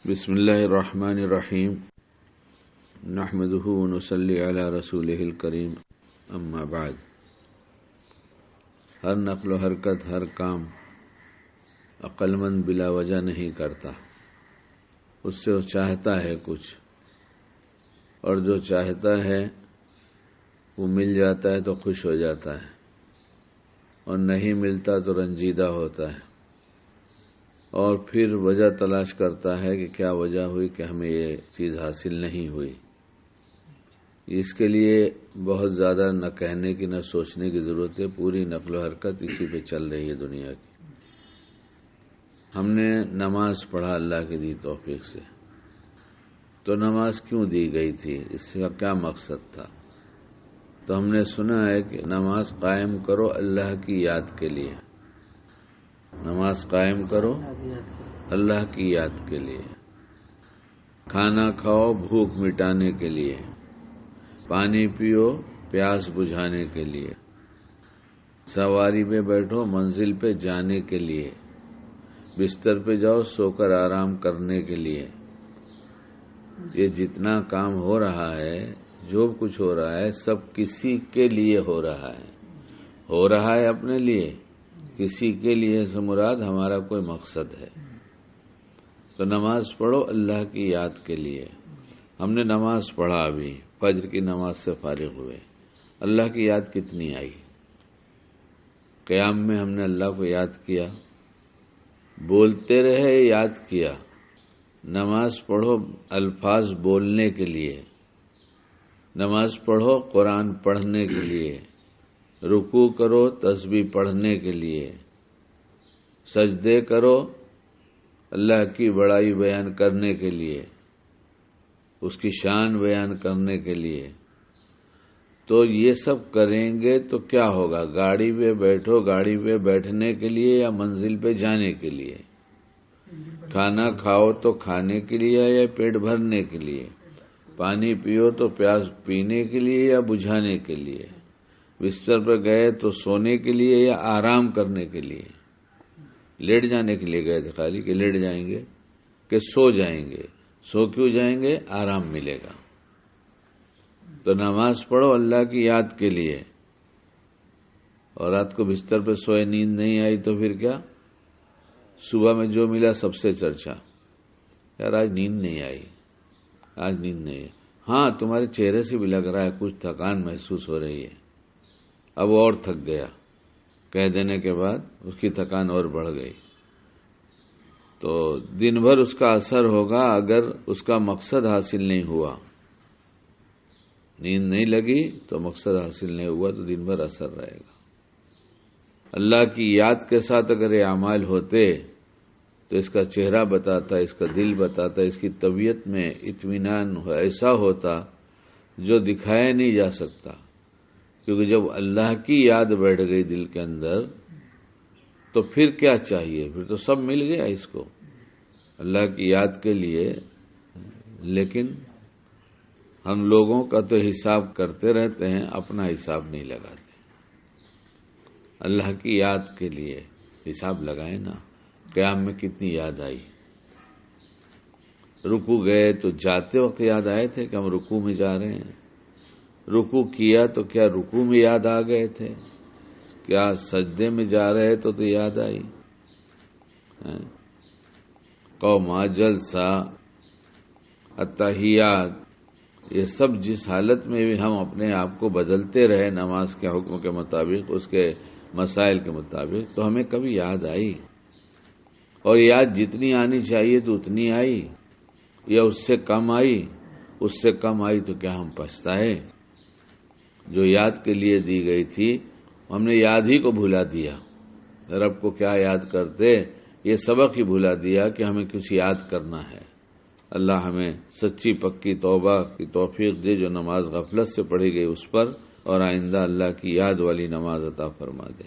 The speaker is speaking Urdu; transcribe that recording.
بسم اللہ الرحمن الرحیم نحمدہ ونصلی علی رسولہ الکریم اما بعد۔ ہر نقل و حرکت، ہر کام عقل مند بلا وجہ نہیں کرتا، اس سے وہ چاہتا ہے کچھ، اور جو چاہتا ہے وہ مل جاتا ہے تو خوش ہو جاتا ہے، اور نہیں ملتا تو رنجیدہ ہوتا ہے، اور پھر وجہ تلاش کرتا ہے کہ کیا وجہ ہوئی کہ ہمیں یہ چیز حاصل نہیں ہوئی۔ اس کے لیے بہت زیادہ نہ کہنے کی نہ سوچنے کی ضرورت ہے، پوری نقل و حرکت اسی پہ چل رہی ہے دنیا کی۔ ہم نے نماز پڑھا اللہ کی دی توفیق سے، تو نماز کیوں دی گئی تھی، اس کا کیا مقصد تھا؟ تو ہم نے سنا ہے کہ نماز قائم کرو اللہ کی یاد کے لیے، نماز قائم کرو اللہ کی یاد کے لیے، کھانا کھاؤ بھوک مٹانے کے لیے، پانی پیو پیاس بجھانے کے لیے، سواری پہ بیٹھو منزل پہ جانے کے لیے، بستر پہ جاؤ سو کر آرام کرنے کے لیے۔ یہ جتنا کام ہو رہا ہے، جو کچھ ہو رہا ہے، سب کسی کے لیے ہو رہا ہے اپنے لیے، کسی کے لیے سے مراد ہمارا کوئی مقصد ہے۔ تو نماز پڑھو اللہ کی یاد کے لیے۔ ہم نے نماز پڑھا، ابھی فجر کی نماز سے فارغ ہوئے، اللہ کی یاد کتنی آئی؟ قیام میں ہم نے اللہ کو یاد کیا، بولتے رہے یاد کیا۔ نماز پڑھو الفاظ بولنے کے لیے، نماز پڑھو قرآن پڑھنے کے لیے، رکوع کرو تسبیح پڑھنے کے لیے، سجدے کرو اللہ کی بڑائی بیان کرنے کے لیے، اس کی شان بیان کرنے کے لیے۔ تو یہ سب کریں گے تو کیا ہوگا؟ گاڑی پہ بیٹھو گاڑی پہ بیٹھنے کے لیے یا منزل پہ جانے کے لیے، کھانا کھاؤ تو کھانے کے لیے یا پیٹ بھرنے کے لیے، پانی پیو تو پیاس پینے کے لیے یا بجھانے کے لیے، بستر پر گئے تو سونے کے لیے یا آرام کرنے کے لیے۔ لیٹ جانے کے لیے گئے تھے خالی کہ لیٹ جائیں گے کہ سو جائیں گے؟ سو کیوں جائیں گے؟ آرام ملے گا۔ تو نماز پڑھو اللہ کی یاد کے لیے، اور رات کو بستر پہ سوئے نیند نہیں آئی تو پھر کیا؟ صبح میں جو ملا سب سے چرچا، یار آج نیند نہیں آئی، آج نیند نہیں ہے۔ ہاں تمہارے چہرے سے بھی لگ رہا ہے کچھ تھکان محسوس ہو رہی ہے، اب اور تھک گیا، کہہ دینے کے بعد اس کی تھکان اور بڑھ گئی۔ تو دن بھر اس کا اثر ہوگا اگر اس کا مقصد حاصل نہیں ہوا۔ نیند نہیں لگی تو مقصد حاصل نہیں ہوا تو دن بھر اثر رہے گا۔ اللہ کی یاد کے ساتھ اگر یہ اعمال ہوتے تو اس کا چہرہ بتاتا، اس کا دل بتاتا، اس کی طبیعت میں اطمینان ایسا ہوتا جو دکھایا نہیں جا سکتا، کیونکہ جب اللہ کی یاد بیٹھ گئی دل کے اندر تو پھر کیا چاہیے؟ پھر تو سب مل گیا اس کو اللہ کی یاد کے لیے۔ لیکن ہم لوگوں کا تو حساب کرتے رہتے ہیں، اپنا حساب نہیں لگاتے۔ اللہ کی یاد کے لیے حساب لگائیں نا، قیام میں کتنی یاد آئی؟ رکوع گئے تو جاتے وقت یاد آئے تھے کہ ہم رکوع میں جا رہے ہیں؟ رکوع کیا تو کیا رکوع میں یاد آ گئے تھے؟ کیا سجدے میں جا رہے تو یاد آئی؟ قوما، جلسہ، اتحیات، یہ سب جس حالت میں بھی ہم اپنے آپ کو بدلتے رہے نماز کے حکم کے مطابق، اس کے مسائل کے مطابق، تو ہمیں کبھی یاد آئی؟ اور یاد جتنی آنی چاہیے تو اتنی آئی یا اس سے کم آئی؟ اس سے کم آئی تو کیا ہم پچھتائے؟ جو یاد کے لیے دی گئی تھی ہم نے یاد ہی کو بھلا دیا۔ رب کو کیا یاد کرتے؟ یہ سبق ہی بھلا دیا کہ ہمیں کچھ یاد کرنا ہے۔ اللہ ہمیں سچی پکی توبہ کی توفیق دے، جو نماز غفلت سے پڑھی گئی اس پر، اور آئندہ اللہ کی یاد والی نماز عطا فرما دے۔